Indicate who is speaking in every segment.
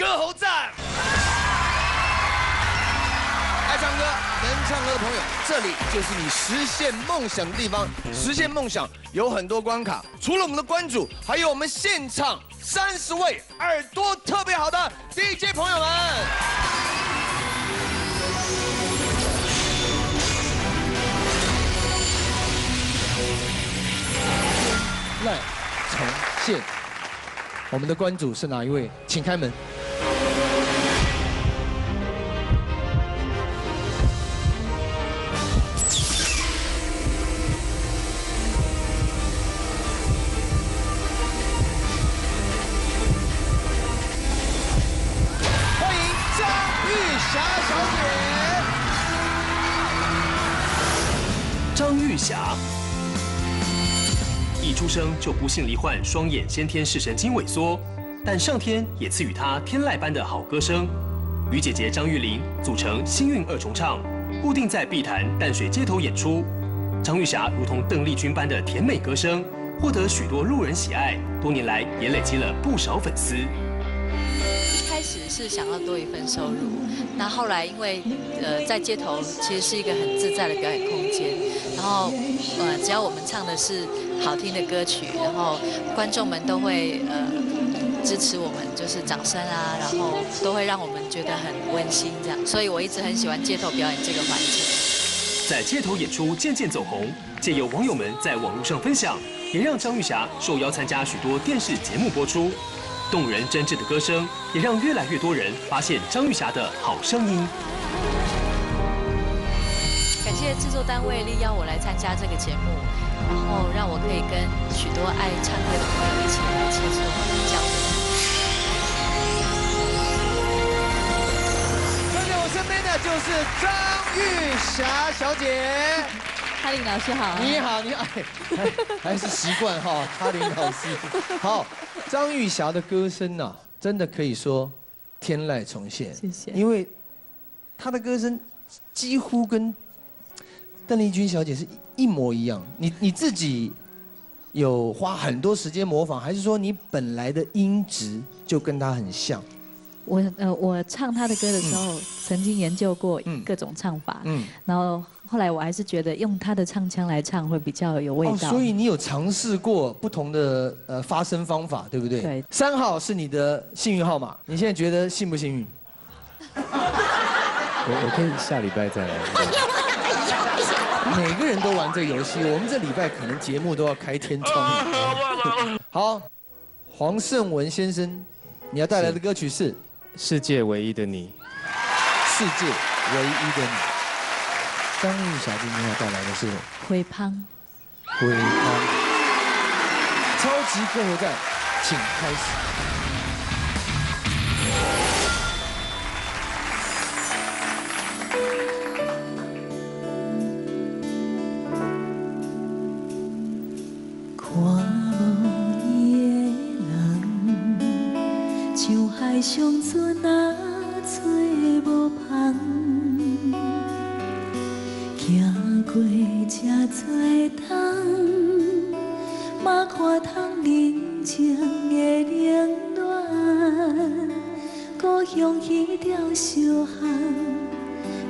Speaker 1: 歌喉战。爱唱歌、能唱歌的朋友，这里就是你实现梦想的地方。实现梦想有很多关卡，除了我们的关主，还有我们现场30位耳朵特别好的 DJ 朋友们。赖重现，我们的关主是哪一位？请开门。欢迎张玉霞小姐。
Speaker 2: 张玉霞。 一出生就不幸罹患双眼先天视神经萎缩，但上天也赐予她天籁般的好歌声。与姐姐张玉玲组成星运二重唱，固定在碧潭淡水街头演出。张玉霞如同邓丽君般的甜美歌声，获得许多路人喜爱，多年来也累积了不少粉丝。
Speaker 3: 一开始是想要多一份收入，那后来因为在街头其实是一个很自在的表演空间，然后只要我们唱的是 好听的歌曲，然后观众们都会支持我们，就是掌声啊，然后都会让我们觉得很温馨这样，所以我一直很喜欢街头表演这个环境。
Speaker 2: 在街头演出渐渐走红，借由网友们在网络上分享，也让张玉霞受邀参加许多电视节目播出。动人真挚的歌声，也让越来越多人发现张玉霞的好声音。
Speaker 3: 感谢制作单位力邀我来参加这个节目，然后让我可以跟许多爱唱歌的朋友一起来切磋交流。
Speaker 1: 站在我身边的就是张玉霞小姐。
Speaker 3: 哈林老师好。
Speaker 1: 你好，你好，还是习惯哈，哈林老师。好，张玉霞的歌声呐，真的可以说天籁重现。
Speaker 3: 谢谢。
Speaker 1: 因为她的歌声几乎跟 邓丽君小姐是一模一样，你自己有花很多时间模仿，还是说你本来的音质就跟她很像？
Speaker 4: 我唱她的歌的时候，曾经研究过各种唱法，然后后来我还是觉得用她的唱腔来唱会比较有味道。
Speaker 1: 所以你有尝试过不同的发声方法，对不对？对。3号是你的幸运号码，你现在觉得幸不幸运？
Speaker 5: 我可以下礼拜再来。
Speaker 1: 每个人都玩这个游戏，我们这礼拜可能节目都要开天窗。好，黄胜文先生，你要带来的歌曲是《
Speaker 5: 世界唯一的你》。
Speaker 1: 世界唯一的你。张玉霞今天要带来的是《
Speaker 4: 灰胖》。
Speaker 1: 灰胖。超级歌喉战，请开始。
Speaker 6: 看无你的人，像海上船啊，做无帆。行过这多冬，嘛看通人情的冷暖。故乡彼条小巷，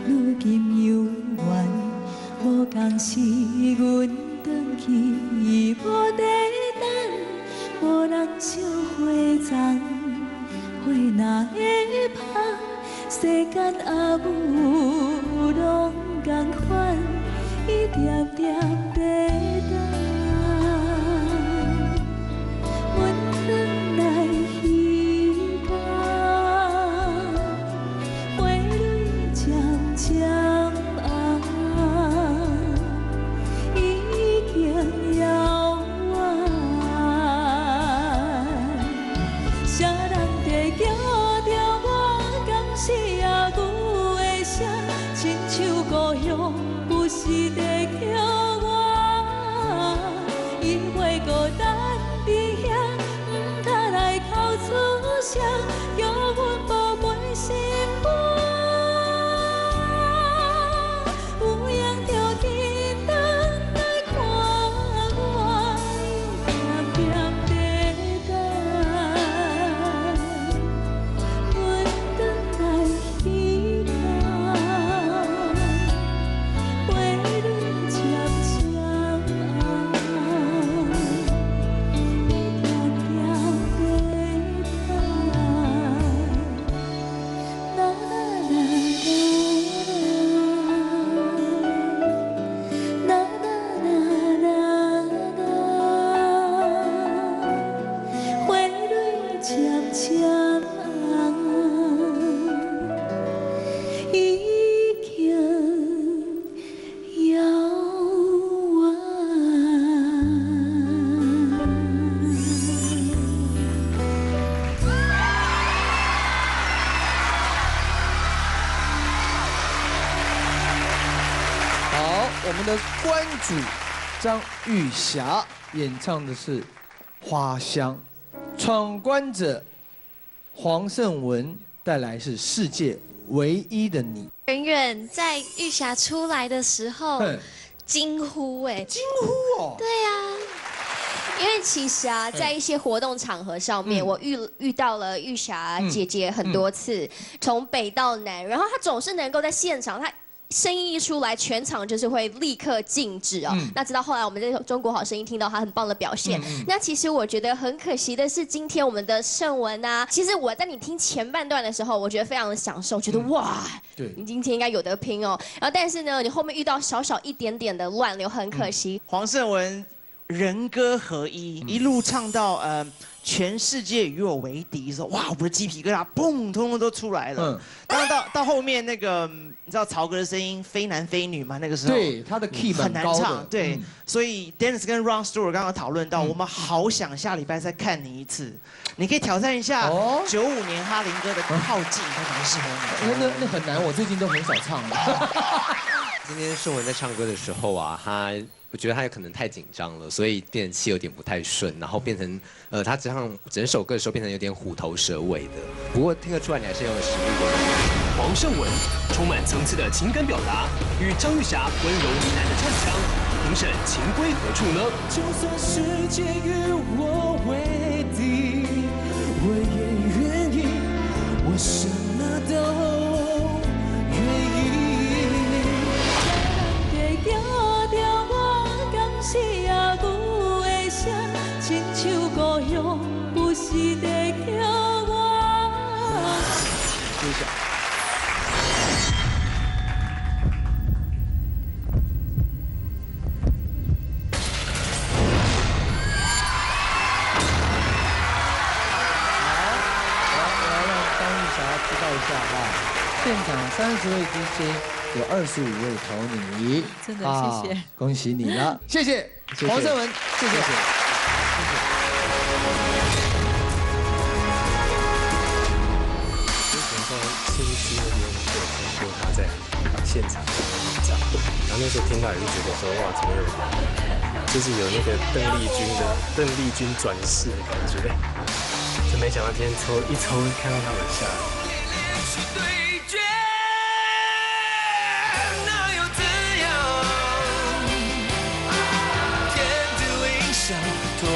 Speaker 6: 如今犹原无共是阮。 转去无地等，无人烧花丛，花若会芳，世间阿母拢同款，伊点点在等。阮转来彼间，花蕊渐渐。 遥远，啥人在叫着我？敢是阿母的声？亲像故乡不时在叫我，伊袂孤单伫遐，毋通来哭出声，叫阮宝贝心肝。 阮
Speaker 1: 的关主张玉霞演唱的是《花香》，闯关者黄胜文带来是《世界唯一的你》。
Speaker 7: 远远在玉霞出来的时候惊呼
Speaker 1: 惊呼哦！
Speaker 7: 对呀。因为其实啊，在一些活动场合上面，我遇到了玉霞姐姐很多次，从北到南，然后她总是能够在现场，她声音一出来，全场就是会立刻静止哦。那直到后来我们在中国好声音听到她很棒的表现。那其实我觉得很可惜的是，今天我们的盛文啊，其实我在你听前半段的时候，我觉得非常的享受，觉得哇，对，你今天应该有得拼哦。然后但是呢，你后面遇到少少一点点的乱流，很可惜。
Speaker 8: 黄胜文。人歌合一，一路唱到全世界与我为敌的时候，哇，我的鸡皮疙瘩嘣，通通都出来了。当然到后面那个，你知道曹格的声音非男非女吗？那个时候
Speaker 1: 对他的 key
Speaker 8: 很难唱，对，所以 Dennis 跟 Ron Stewart 刚刚讨论到，我们好想下礼拜再看你一次，你可以挑战一下95年哈林哥的靠近，都蛮适合你。
Speaker 1: 那很难，我最近都很少唱。
Speaker 9: 今天盛文在唱歌的时候啊，我觉得他有可能太紧张了，所以变气有点不太顺，然后变成他唱整首歌的时候变成有点虎头蛇尾的。不过听得出来你还是有实力的。
Speaker 2: 黄胜文充满层次的情感表达，与张玉霞温柔呢喃的唱腔，评审情归何处呢？
Speaker 6: 就算世界与我为敌，我也愿意，我什么都愿意。是也有的声，亲像故乡不时地叫我。
Speaker 1: 谢谢。好，我要让张玉霞知道一下哈，现场30位之间。有25位投你，
Speaker 4: 真的谢谢，
Speaker 1: 恭喜你了，谢谢黄胜文，谢谢。
Speaker 5: 之前在信息那边有听过他在现场的演唱，然后那时候听到也是觉得说哇，怎么有，就是有那个邓丽君转世的感觉，就没想到今天一抽看到他们下来。
Speaker 6: 痛